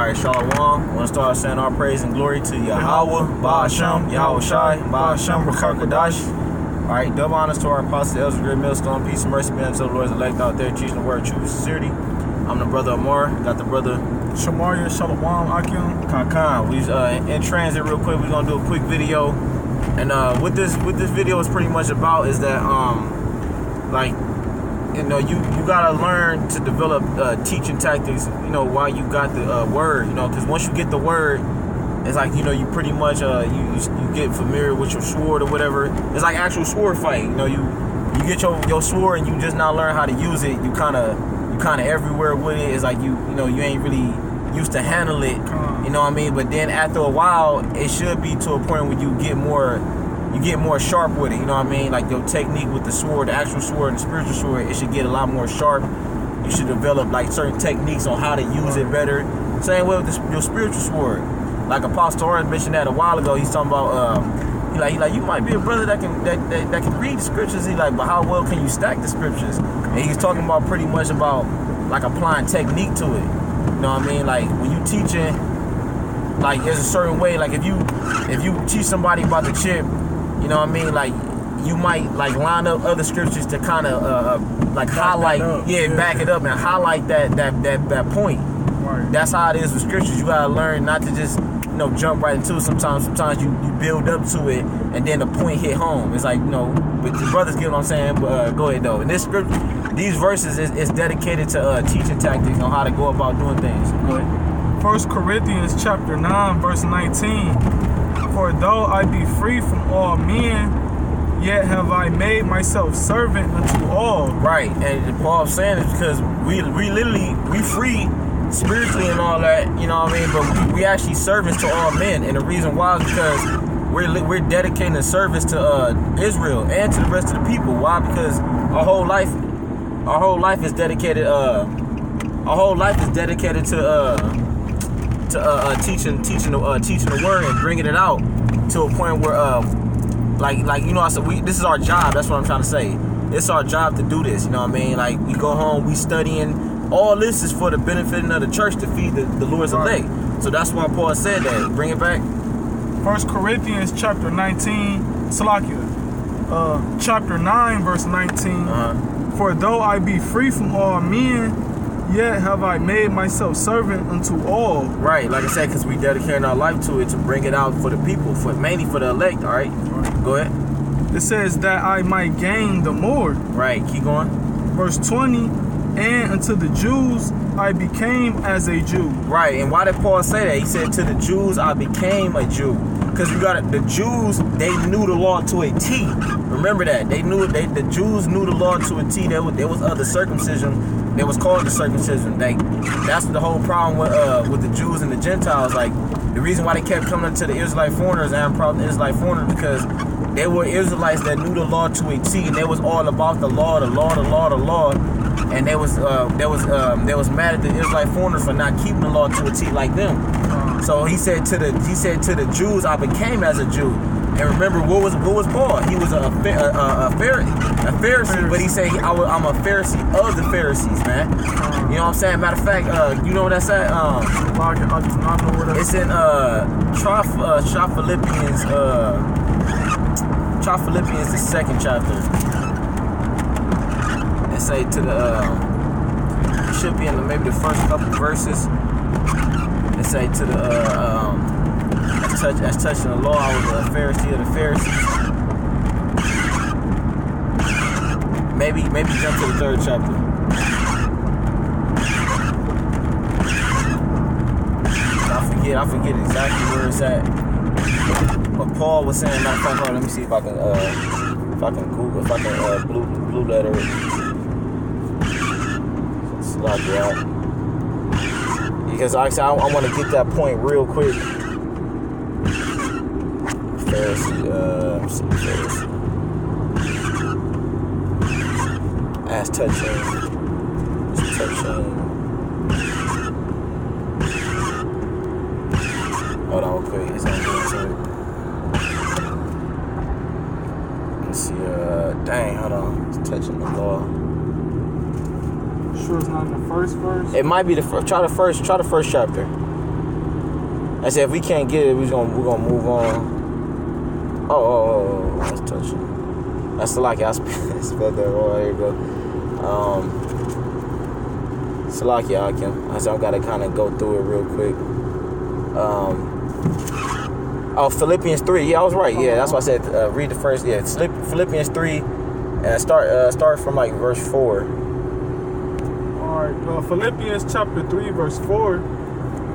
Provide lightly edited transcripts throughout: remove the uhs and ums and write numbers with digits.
Alright, Shalom. I want to start saying our praise and glory to Yahweh, Ba'ashem, Yahweh Shai, Ba'ashem, Rakakadash. Alright, double honors to our apostle, Elder Great Millstone. Peace and mercy be unto the Lord's elect out there, teaching the word of truth and sincerity. I'm the brother Amar, got the brother Shamaria, Shalom, Akim, Kankan. We in transit real quick. We're gonna do a quick video, and what this video is pretty much about is that like, you know, you gotta learn to develop teaching tactics, you know, while you got the word, you know, because once you get the word, it's like, you know, you pretty much you get familiar with your sword or whatever. It's like actual sword fight, you know. You get your sword and you just not learn how to use it. You kind of everywhere with it. It's like you know you ain't really used to handle it, you know what I mean. But then after a while, it should be to a point where you get more sharp with it, you know what I mean? Like your technique with the sword, the actual sword and the spiritual sword, it should get a lot more sharp. You should develop like certain techniques on how to use it better. Same way with your spiritual sword. Like Apostle Orange mentioned that a while ago. He's talking about he like you might be a brother that can read the scriptures. He like, but how well can you stack the scriptures? And he's talking about pretty much about like applying technique to it. You know what I mean? Like when you teaching, like there's a certain way. Like if you teach somebody about the chip, you know what I mean? Like you might like line up other scriptures to kind of like highlight, back it up and highlight that point. Right. That's how it is with scriptures. You gotta learn not to just, you know, jump right into it. Sometimes you build up to it and then the point hit home. It's like, you know, but the brothers get what I'm saying. But go ahead though. And this script, these verses is dedicated to teaching tactics on how to go about doing things. Go ahead. 1 Corinthians chapter 9 verse 19. For though I be free from all men, yet have I made myself servant unto all. Right, and Paul's saying is because we free spiritually and all that, you know what I mean? But we actually servants to all men, and the reason why is because we're dedicating the service to Israel and to the rest of the people. Why? Because our whole life is dedicated. To teaching the word and bringing it out to a point where like you know, I said this is our job. That's what I'm trying to say. It's our job to do this. You know what I mean? Like we go home, we studying. All this is for the benefit of the church to feed the Lord's elect. So that's why Paul said that. Bring it back. 1 Corinthians chapter 19, Salakia, chapter 9 verse 19. For though I be free from all men, yet have I made myself servant unto all. Right, like I said, because we dedicating our life to it to bring it out for the people, mainly for the elect. All right, go ahead. It says that I might gain the more. Right, keep going. Verse 20. And unto the Jews I became as a Jew. Right, and why did Paul say that? He said, to the Jews I became a Jew. Because you got the Jews, they knew the law to a T. Remember that. The Jews knew the law to a T. There was other circumcision. They was called the circumcision. That's the whole problem with the Jews and the Gentiles. Like, the reason why they kept coming to the Israelite foreigners and problem the Israelite foreigners because they were Israelites that knew the law to a T, and they was all about the law. And they was mad at the Israelite foreigners for not keeping the law to a T like them. So he said to the Jews, I became as a Jew. And remember, what was Paul? He was a Pharisee, but he said I'm a Pharisee of the Pharisees, man. You know what I'm saying? Matter of fact, you know what that's at? I do not know where that's it's in Try Philippians, the 2nd chapter. And say to the should be in maybe the first couple verses. And say to the as touching the law, I was a Pharisee of the Pharisees. Maybe jump to the 3rd chapter. I forget exactly where it's at. But Paul was saying, matter of fact, hold on, let me see if I can Google, if I can blue letter it. Slide it out. Because I want to get that point real quick. Pharisee, as touching. Hold on, real quick. It's gonna get into it. Let's see. Dang, hold on. It's touching the law. Sure, it's not in the first verse. It might be the first. Try the first chapter. I said if we can't get it, we're gonna move on. Oh, let's touch it. That's Salaki. I spelled that wrong. Here you go. Salaki Akim. I said I gotta kind of go through it real quick. Philippians 3. Yeah, I was right. Yeah, that's why I said read the first. Yeah, Philippians 3. Start from like verse 4. Alright, Philippians chapter 3, verse 4.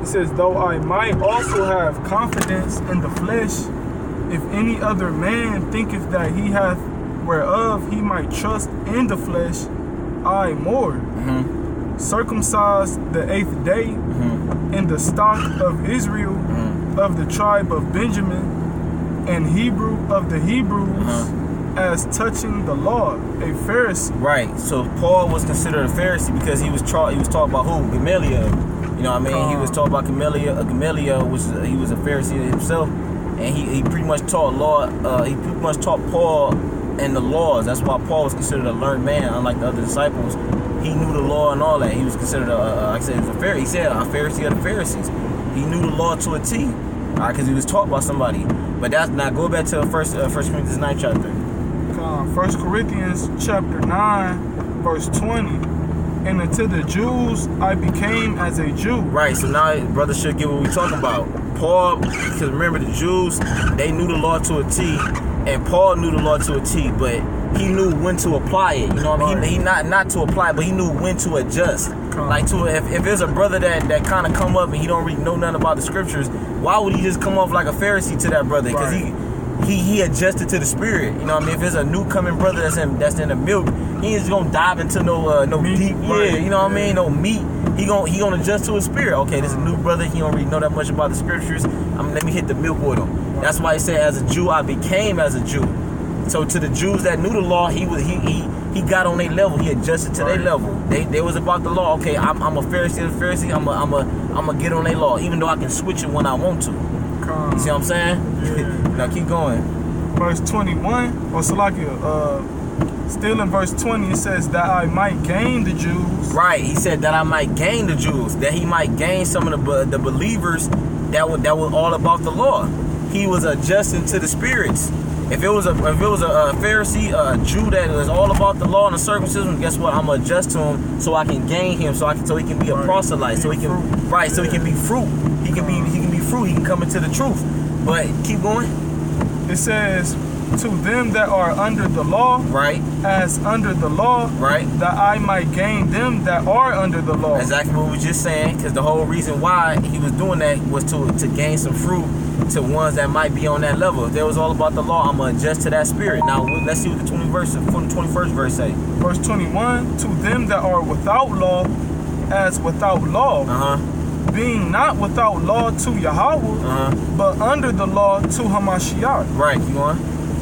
It says, though I might also have confidence in the flesh, if any other man thinketh that he hath whereof he might trust in the flesh, I more. Mm-hmm. Circumcised the 8th day, Mm-hmm. in the stock of Israel, Mm-hmm. of the tribe of Benjamin, and Hebrew of the Hebrews, as touching the law, a Pharisee. Right. So Paul was considered a Pharisee because he was taught about who? Gamaliel. You know what I mean? He was taught about Gamaliel, he was a Pharisee himself, and he pretty much taught law. He pretty much taught Paul and the laws. That's why Paul was considered a learned man, unlike the other disciples. He knew the law and all that. He was considered like I said, he was a Pharisee. He said a Pharisee of the Pharisees. He knew the law to a T, because he was taught by somebody. But that's now go back to First Corinthians 9 chapter. 1 Corinthians chapter 9, verse 20. And unto the Jews I became as a Jew. Right, so now brother should get what we talking about. Paul, because remember the Jews, they knew the law to a T, and Paul knew the law to a T, but he knew when to apply it. You know what I mean? Right. He not to apply, but he knew when to adjust. Like if there's a brother that kind of come up and he don't really know nothing about the scriptures, why would he just come off like a Pharisee to that brother? Because he adjusted to the spirit. You know what I mean? If there's a new coming brother that's in the milk, he ain't just gonna dive into no meat, deep, you know what I mean? No meat. He gonna adjust to his spirit. Okay, this is a new brother. He don't really know that much about the scriptures. Let me hit the milk with him. That's why he said, as a Jew, I became as a Jew. So to the Jews that knew the law, he got on their level. He adjusted to their level. They was about the law. Okay, I'm a Pharisee of the Pharisee. I'm a get on their law, even though I can switch it when I want to. You see what I'm saying? Yeah. Now keep going. Verse 21, or Salakia, still in verse 20, it says that I might gain the Jews. Right, he said that I might gain the Jews, that he might gain some of the believers that were all about the law. He was adjusting to the spirits. If it was a Pharisee, a Jew that was all about the law and the circumcision, guess what? I'm gonna adjust to him so I can gain him, so he can be a proselyte, so he can so he can be fruit. He can be fruit. He can come into the truth. But keep going. It says, to them that are under the law, right, as under the law, right, that I might gain them that are under the law. Exactly what we were just saying, because the whole reason why he was doing that was to gain some fruit to ones that might be on that level. If they was all about the law, I'm going to adjust to that spirit. Now, let's see what the 21st verse say. Verse 21, to them that are without law, as without law, being not without law to Yahweh, but under the law to Hamashiach. Right, keep going.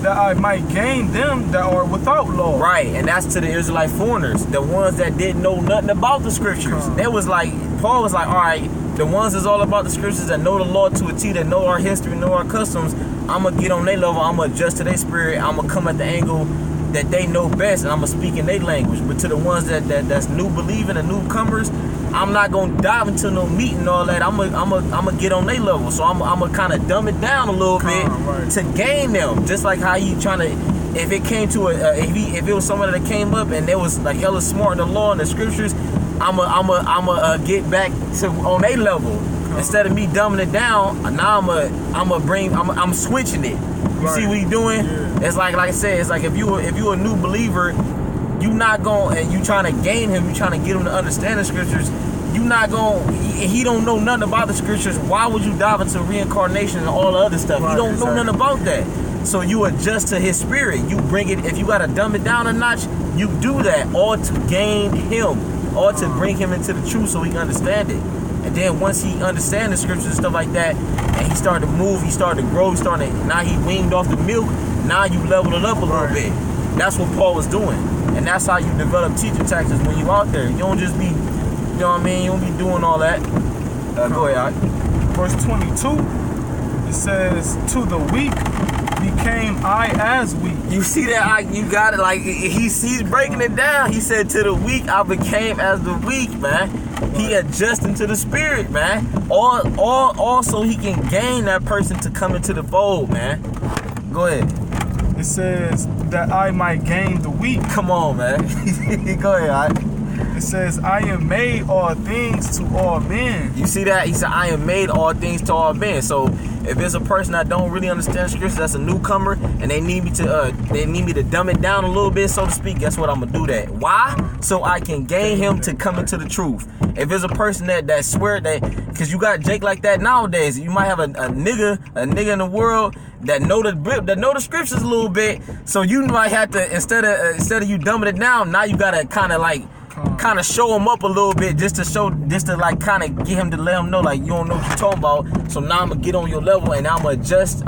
That I might gain them that are without law. Right, and that's to the Israelite foreigners, the ones that didn't know nothing about the scriptures. They was like, Paul was like, all right, the ones that's all about the scriptures, that know the law to a T, that know our history, know our customs, I'm going to get on their level, I'm going to adjust to their spirit, I'm going to come at the angle that they know best, and I'm going to speak in their language. But to the ones that's new believing, the newcomers, I'm not going to dive into no meat and all that. I'm gonna get on their level. So I'm gonna kind of dumb it down a little bit to gain them. Just like how you trying to, if it came to if it was somebody that came up and they was like hella smart in the law and the scriptures, I'm get back to on their level. Instead of me dumbing it down, now I'm switching it. You see what he doing? Yeah. It's like I said, it's like if you a new believer, you not going, and you trying to gain him, you trying to get him to understand the scriptures, you not going, he don't know nothing about the scriptures. Why would you dive into reincarnation and all the other stuff? He don't know nothing about that. So you adjust to his spirit. You bring it, if you got to dumb it down a notch, you do that, all to gain him, or to bring him into the truth so he can understand it. And then once he understands the scriptures and stuff like that, and he started to move, he started to grow, now he weaned off the milk, now you level it up a little bit. That's what Paul was doing. And that's how you develop teaching tactics when you out there. You don't just be, you know what I mean, you don't be doing all that. Go ahead. Verse 22, it says, to the weak became I as weak. You see that? You got it. Like he's breaking it down. He said, "To the weak, I became as the weak, man." He adjusting to the spirit, man. All so he can gain that person to come into the fold, man. Go ahead. It says that I might gain the weak. Come on, man. Go ahead. All right. It says, I am made all things to all men. You see that? He said, I am made all things to all men. So if there's a person that don't really understand scripture, that's a newcomer, and they need me to dumb it down a little bit, so to speak, guess what? I'm gonna do that. Why? So I can gain him to come into the truth. If there's a person that swear that, because you got Jake like that nowadays, you might have a nigga in the world that know the scriptures a little bit. So you might have to, instead of you dumbing it down, now you gotta kind of show him up a little bit, just to like kind of get him to let him know like you don't know what you're talking about. So now I'm gonna get on your level and I'm gonna adjust.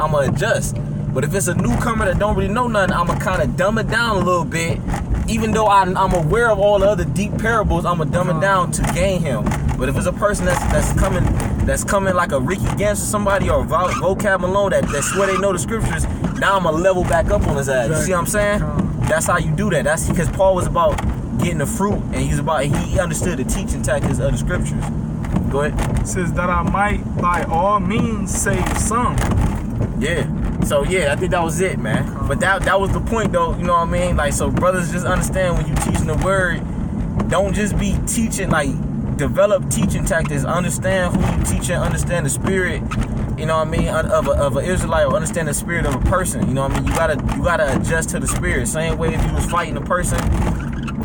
But if it's a newcomer that don't really know nothing, I'm gonna kind of dumb it down a little bit. Even though I'm aware of all the other deep parables, I'm gonna dumb it down to gain him. But if it's a person that's coming like a Ricky Gantz or somebody, or Vocab Malone that swear they know the scriptures, now I'm gonna level back up on his ass. You see what I'm saying? That's how you do that. That's because Paul was about getting the fruit, and he understood the teaching tactics of the scriptures. Go ahead. It says that I might by all means save some. Yeah. So yeah, I think that was it, man. But that was the point, though. You know what I mean? Like, so brothers, just understand when you teaching the word, don't just be teaching, like, develop teaching tactics. Understand who you teaching. Understand the spirit. You know what I mean? Of an Israelite, or understand the spirit of a person. You know what I mean? You gotta adjust to the spirit. Same way if you was fighting a person.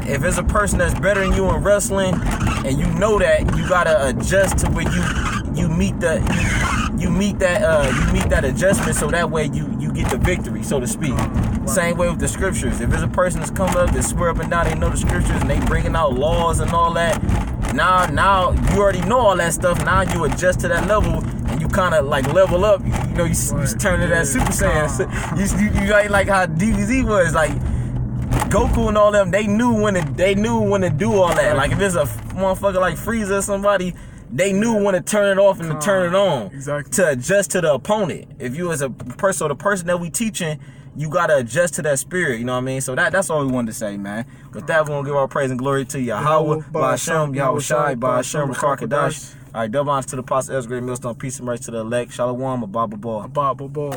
If it's a person that's better than you in wrestling, and you know that, you gotta adjust to where you meet that adjustment, so that way you get the victory, so to speak. Same way with the scriptures. If there's a person that's coming up that swear up and down they know the scriptures and they bringing out laws and all that, now you already know all that stuff. Now you adjust to that level and you kind of like level up. You know, you turn to that Super Saiyan. You like how DBZ was like. Goku and all them, they knew when to do all that. Like if it's a motherfucker like Frieza or somebody, they knew when to turn it off and to turn it on. Exactly. To adjust to the opponent. If you as a person, or the person that we teaching, you gotta adjust to that spirit. You know what I mean? So that's all we wanted to say, man. With that, we're gonna give our praise and glory to Yahweh, Ba'ashem, Yahweh Shai, Ba'ashem, Rakar Kadash. All right, double honors to the Apostle Ezra, Millstone, peace and mercy to the elect. Shalom, Abba Ball.